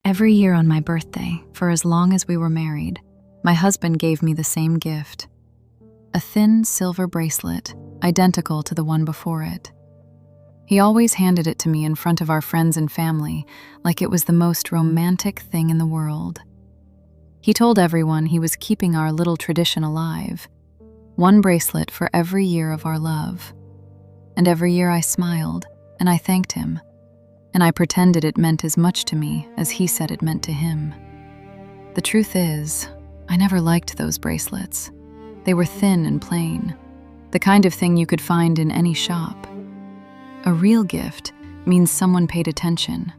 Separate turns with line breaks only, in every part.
Every year on my birthday, for as long as we were married, my husband gave me the same gift. A thin silver bracelet, identical to the one before it. He always handed it to me in front of our friends and family, like it was the most romantic thing in the world. He told everyone he was keeping our little tradition alive, one bracelet for every year of our love. And every year I smiled, and I thanked him, and I pretended it meant as much to me as he said it meant to him. The truth is, I never liked those bracelets. They were thin and plain, the kind of thing you could find in any shop. A real gift means someone paid attention,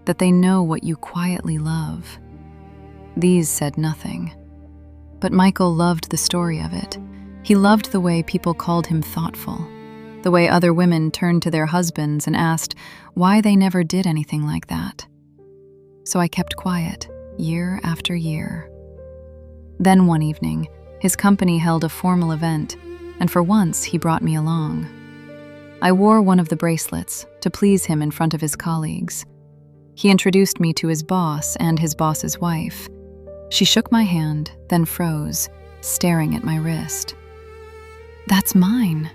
that they know what you quietly love. These said nothing. But Michael loved the story of it. He loved the way people called him thoughtful, the way other women turned to their husbands and asked why they never did anything like that. So I kept quiet, year after year. Then one evening, his company held a formal event, and for once he brought me along. I wore one of the bracelets to please him in front of his colleagues. He introduced me to his boss and his boss's wife. She shook my hand, then froze, staring at my wrist. "That's mine,"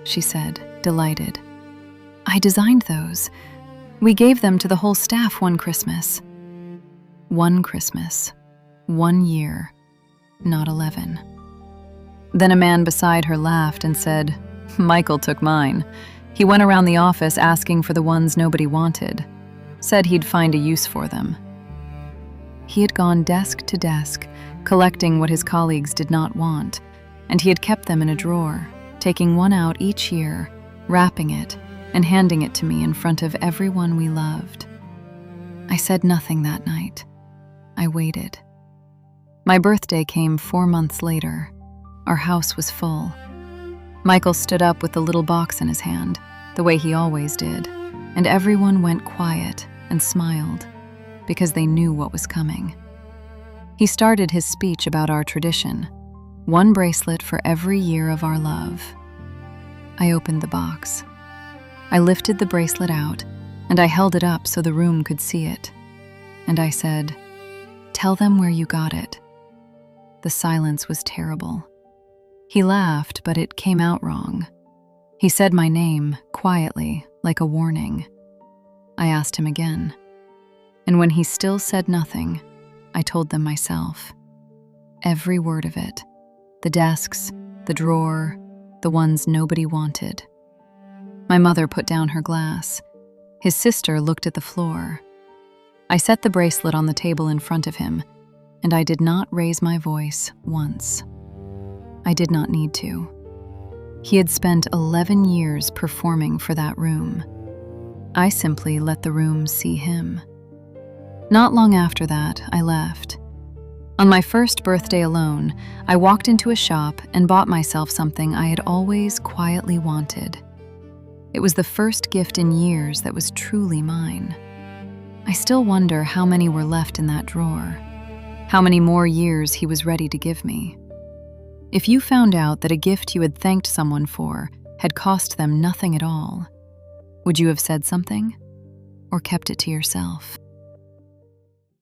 she said, delighted. "I designed those. We gave them to the whole staff one Christmas." One Christmas, 1 year, not 11. Then a man beside her laughed and said, "Michael took mine. He went around the office asking for the ones nobody wanted. Said he'd find a use for them." He had gone desk to desk, collecting what his colleagues did not want, and he had kept them in a drawer, taking one out each year, wrapping it, and handing it to me in front of everyone we loved. I said nothing that night. I waited. My birthday came 4 months later. Our house was full. Michael stood up with the little box in his hand, the way he always did, and everyone went quiet and smiled, because they knew what was coming. He started his speech about our tradition, one bracelet for every year of our love. I opened the box. I lifted the bracelet out, and I held it up so the room could see it. And I said, "Tell them where you got it." The silence was terrible. He laughed, but it came out wrong. He said my name, quietly, like a warning. I asked him again. And when he still said nothing, I told them myself. Every word of it. The desks, the drawer, the ones nobody wanted. My mother put down her glass. His sister looked at the floor. I set the bracelet on the table in front of him, and I did not raise my voice once. I did not need to. He had spent 11 years performing for that room. I simply let the room see him. Not long after that, I left. On my first birthday alone, I walked into a shop and bought myself something I had always quietly wanted. It was the first gift in years that was truly mine. I still wonder how many were left in that drawer, how many more years he was ready to give me. If you found out that a gift you had thanked someone for had cost them nothing at all, would you have said something or kept it to yourself?